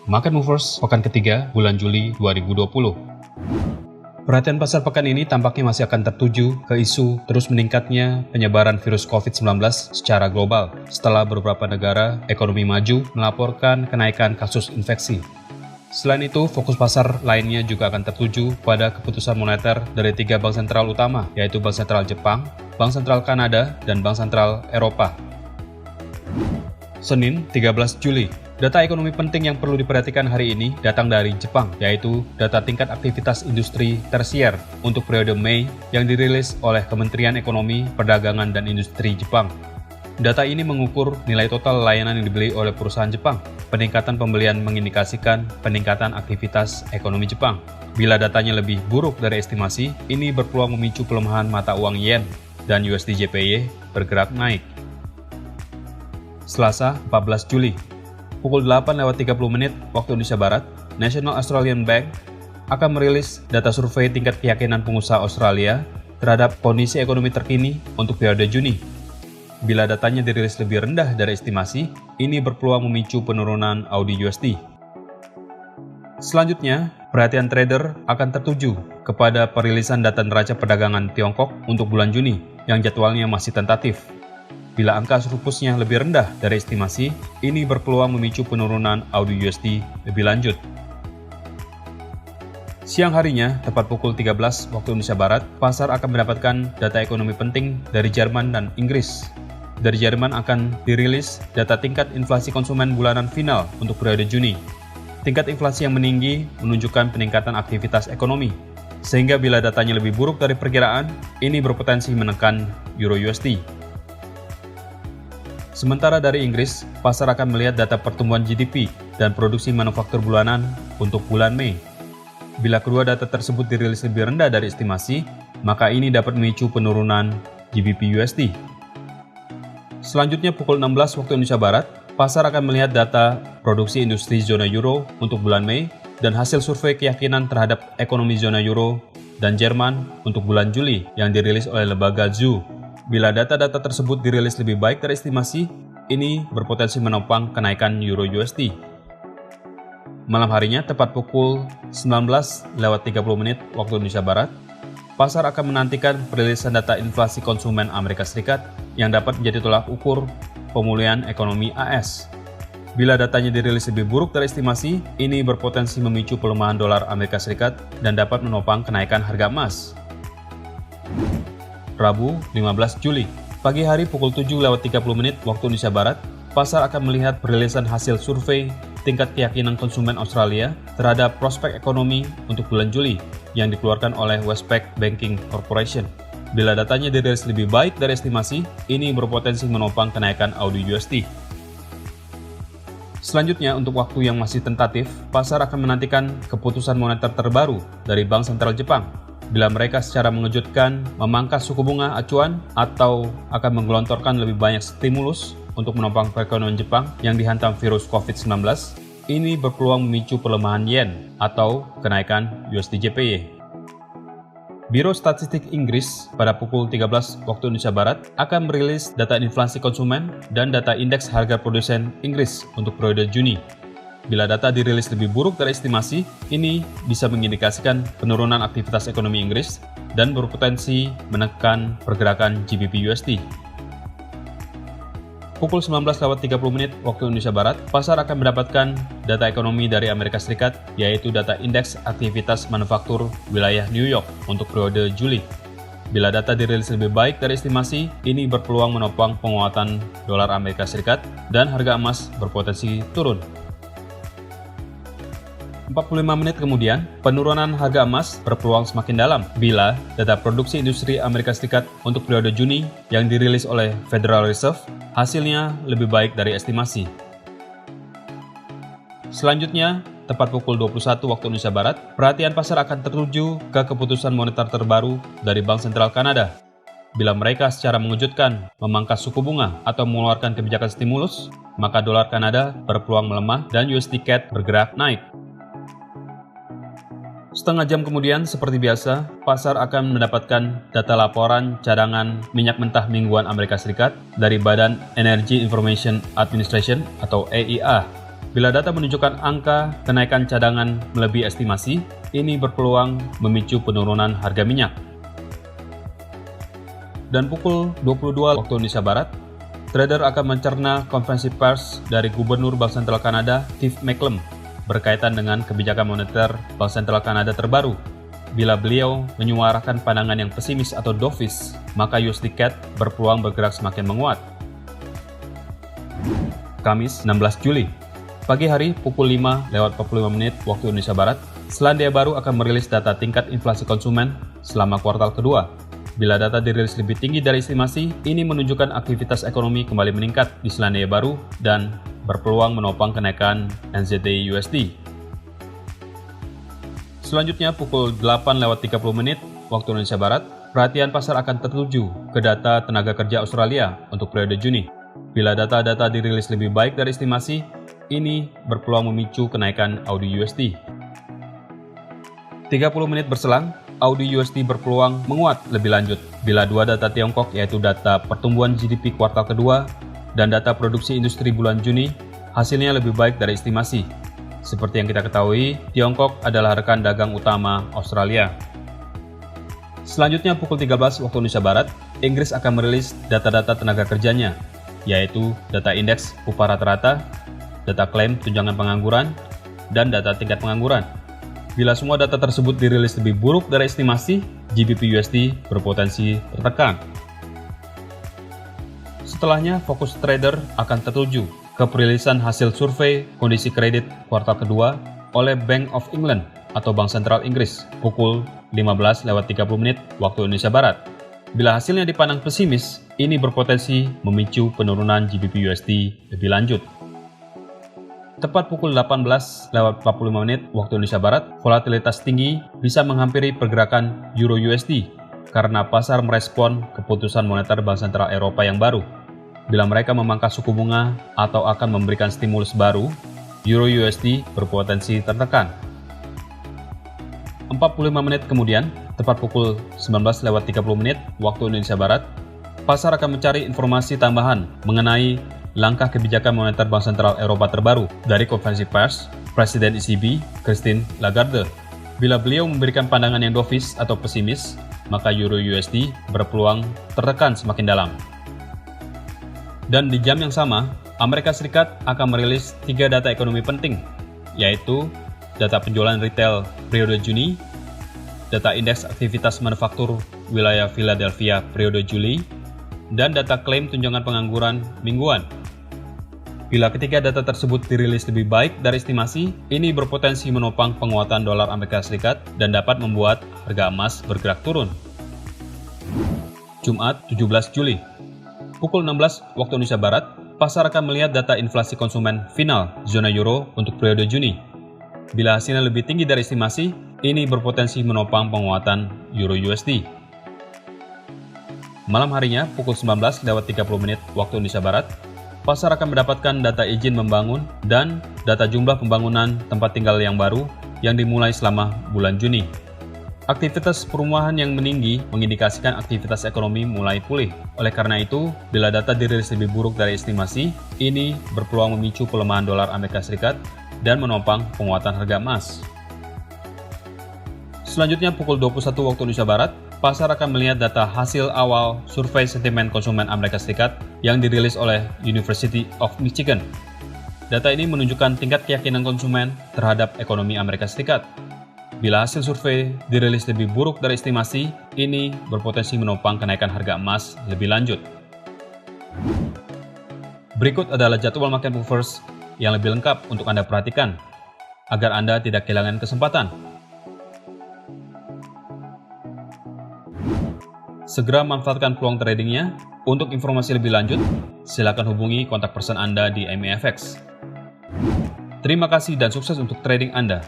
Market Movers pekan ketiga bulan Juli 2020. Perhatian pasar pekan ini tampaknya masih akan tertuju ke isu terus meningkatnya penyebaran virus COVID-19 secara global setelah beberapa negara ekonomi maju melaporkan kenaikan kasus infeksi. Selain itu, fokus pasar lainnya juga akan tertuju pada keputusan moneter dari 3 bank sentral utama, yaitu Bank Sentral Jepang, Bank Sentral Kanada, dan Bank Sentral Eropa. Senin, 13 Juli. Data ekonomi penting yang perlu diperhatikan hari ini datang dari Jepang, yaitu data tingkat aktivitas industri tersier untuk periode Mei yang dirilis oleh Kementerian Ekonomi, Perdagangan, dan Industri Jepang. Data ini mengukur nilai total layanan yang dibeli oleh perusahaan Jepang. Peningkatan pembelian mengindikasikan peningkatan aktivitas ekonomi Jepang. Bila datanya lebih buruk dari estimasi, ini berpeluang memicu pelemahan mata uang yen dan USD JPY bergerak naik. Selasa, 14 Juli. Pukul 8.30 waktu Indonesia Barat, National Australian Bank akan merilis data survei tingkat keyakinan pengusaha Australia terhadap kondisi ekonomi terkini untuk periode Juni. Bila datanya dirilis lebih rendah dari estimasi, ini berpeluang memicu penurunan AUD/USD. Selanjutnya, perhatian trader akan tertuju kepada perilisan data neraca perdagangan Tiongkok untuk bulan Juni yang jadwalnya masih tentatif. Bila angka surplusnya lebih rendah dari estimasi, ini berpeluang memicu penurunan AUD/USD lebih lanjut. Siang harinya, tepat pukul 13 waktu Indonesia Barat, pasar akan mendapatkan data ekonomi penting dari Jerman dan Inggris. Dari Jerman akan dirilis data tingkat inflasi konsumen bulanan final untuk periode Juni. Tingkat inflasi yang meninggi menunjukkan peningkatan aktivitas ekonomi, sehingga bila datanya lebih buruk dari perkiraan, ini berpotensi menekan Euro/USD. Sementara dari Inggris, pasar akan melihat data pertumbuhan GDP dan produksi manufaktur bulanan untuk bulan Mei. Bila kedua data tersebut dirilis lebih rendah dari estimasi, maka ini dapat memicu penurunan GBP/USD. Selanjutnya pukul 16 waktu Indonesia Barat, pasar akan melihat data produksi industri zona Euro untuk bulan Mei dan hasil survei keyakinan terhadap ekonomi zona Euro dan Jerman untuk bulan Juli yang dirilis oleh lembaga ZEW. Bila data-data tersebut dirilis lebih baik dari estimasi, ini berpotensi menopang kenaikan Euro/USD. Malam harinya, tepat pukul 19.30 waktu Indonesia Barat, pasar akan menantikan perilisan data inflasi konsumen Amerika Serikat yang dapat menjadi tolak ukur pemulihan ekonomi AS. Bila datanya dirilis lebih buruk dari estimasi, ini berpotensi memicu pelemahan dolar Amerika Serikat dan dapat menopang kenaikan harga emas. Rabu, 15 Juli. Pagi hari pukul 7.30 waktu Indonesia Barat, pasar akan melihat perilisan hasil survei tingkat keyakinan konsumen Australia terhadap prospek ekonomi untuk bulan Juli yang dikeluarkan oleh Westpac Banking Corporation. Bila datanya dirilis lebih baik dari estimasi, ini berpotensi menopang kenaikan AUD/USD. Selanjutnya, untuk waktu yang masih tentatif, pasar akan menantikan keputusan moneter terbaru dari Bank Sentral Jepang. Bila mereka secara mengejutkan memangkas suku bunga acuan atau akan menggelontorkan lebih banyak stimulus untuk menopang perekonomian Jepang yang dihantam virus COVID-19, ini berpeluang memicu pelemahan yen atau kenaikan USD JPY. Biro Statistik Inggris pada pukul 13 waktu Indonesia Barat akan merilis data inflasi konsumen dan data indeks harga produsen Inggris untuk periode Juni. Bila data dirilis lebih buruk dari estimasi, ini bisa mengindikasikan penurunan aktivitas ekonomi Inggris dan berpotensi menekan pergerakan GBP/USD. Pukul 19.30 waktu Indonesia Barat, pasar akan mendapatkan data ekonomi dari Amerika Serikat, yaitu data indeks aktivitas manufaktur wilayah New York untuk periode Juli. Bila data dirilis lebih baik dari estimasi, ini berpeluang menopang penguatan dolar Amerika Serikat dan harga emas berpotensi turun. 45 menit kemudian, penurunan harga emas berpeluang semakin dalam bila data produksi industri Amerika Serikat untuk periode Juni yang dirilis oleh Federal Reserve hasilnya lebih baik dari estimasi. Selanjutnya, tepat pukul 21 waktu Indonesia Barat, perhatian pasar akan tertuju ke keputusan moneter terbaru dari Bank Sentral Kanada. Bila mereka secara mengejutkan memangkas suku bunga atau mengeluarkan kebijakan stimulus, maka dolar Kanada berpeluang melemah dan USD CAD bergerak naik. Setengah jam kemudian, seperti biasa, pasar akan mendapatkan data laporan cadangan minyak mentah mingguan Amerika Serikat dari Badan Energy Information Administration atau EIA. Bila data menunjukkan angka kenaikan cadangan melebihi estimasi, ini berpeluang memicu penurunan harga minyak. Dan pukul 22 waktu Indonesia Barat, trader akan mencerna konferensi pers dari Gubernur Bank Sentral Kanada, Keith Macklem, berkaitan dengan kebijakan moneter Bank Sentral Kanada terbaru. Bila beliau menyuarakan pandangan yang pesimis atau dovish, maka USD CAD berpeluang bergerak semakin menguat. Kamis 16 Juli, pagi hari pukul 5:45 waktu Indonesia Barat, Selandia Baru akan merilis data tingkat inflasi konsumen selama kuartal kedua. Bila data dirilis lebih tinggi dari estimasi, ini menunjukkan aktivitas ekonomi kembali meningkat di Selandia Baru dan berpeluang menopang kenaikan NZD USD. Selanjutnya pukul 8:30 waktu Indonesia Barat, perhatian pasar akan tertuju ke data tenaga kerja Australia untuk periode Juni. Bila data-data dirilis lebih baik dari estimasi, ini berpeluang memicu kenaikan AUD USD. 30 menit berselang, AUD USD berpeluang menguat lebih lanjut bila dua data Tiongkok, yaitu data pertumbuhan GDP kuartal kedua dan data produksi industri bulan Juni, hasilnya lebih baik dari estimasi. Seperti yang kita ketahui, Tiongkok adalah rekan dagang utama Australia. Selanjutnya pukul 13 waktu Indonesia Barat, Inggris akan merilis data-data tenaga kerjanya, yaitu data indeks upah rata-rata, data klaim tunjangan pengangguran, dan data tingkat pengangguran. Bila semua data tersebut dirilis lebih buruk dari estimasi, GBP USD berpotensi tertekan. Setelahnya, fokus trader akan tertuju ke perilisan hasil survei kondisi kredit kuartal kedua oleh Bank of England atau Bank Sentral Inggris pukul 15:30 waktu Indonesia Barat. Bila hasilnya dipandang pesimis, ini berpotensi memicu penurunan GBP USD lebih lanjut. Tepat pukul 18:45 waktu Indonesia Barat, volatilitas tinggi bisa menghampiri pergerakan Euro USD karena pasar merespon keputusan moneter Bank Sentral Eropa yang baru. Bila mereka memangkas suku bunga atau akan memberikan stimulus baru, Euro USD berpotensi tertekan. 45 menit kemudian, tepat pukul 19:30 waktu Indonesia Barat, pasar akan mencari informasi tambahan mengenai langkah kebijakan moneter Bank Sentral Eropa terbaru dari konferensi pers Presiden ECB, Christine Lagarde. Bila beliau memberikan pandangan yang dovish atau pesimis, maka Euro USD berpeluang tertekan semakin dalam. Dan di jam yang sama, Amerika Serikat akan merilis 3 data ekonomi penting, yaitu data penjualan retail periode Juni, data indeks aktivitas manufaktur wilayah Philadelphia periode Juli, dan data klaim tunjangan pengangguran mingguan. Bila ketiga data tersebut dirilis lebih baik dari estimasi, ini berpotensi menopang penguatan dolar Amerika Serikat dan dapat membuat harga emas bergerak turun. Jumat 17 Juli, pukul 16 waktu Indonesia Barat, pasar akan melihat data inflasi konsumen final zona euro untuk periode Juni. Bila hasilnya lebih tinggi dari estimasi, ini berpotensi menopang penguatan Euro USD. Malam harinya, pukul 19:30 waktu Indonesia Barat, pasar akan mendapatkan data izin membangun dan data jumlah pembangunan tempat tinggal yang baru yang dimulai selama bulan Juni. Aktivitas perumahan yang meninggi mengindikasikan aktivitas ekonomi mulai pulih. Oleh karena itu, bila data dirilis lebih buruk dari estimasi, ini berpeluang memicu pelemahan dolar Amerika Serikat dan menopang penguatan harga emas. Selanjutnya pukul 21 waktu Indonesia Barat, pasar akan melihat data hasil awal survei sentimen konsumen Amerika Serikat yang dirilis oleh University of Michigan. Data ini menunjukkan tingkat keyakinan konsumen terhadap ekonomi Amerika Serikat. Bila hasil survei dirilis lebih buruk dari estimasi, ini berpotensi menopang kenaikan harga emas lebih lanjut. Berikut adalah jadwal market movers yang lebih lengkap untuk Anda perhatikan, agar Anda tidak kehilangan kesempatan. Segera manfaatkan peluang tradingnya. Untuk informasi lebih lanjut, silakan hubungi kontak person Anda di MEFX. Terima kasih dan sukses untuk trading Anda.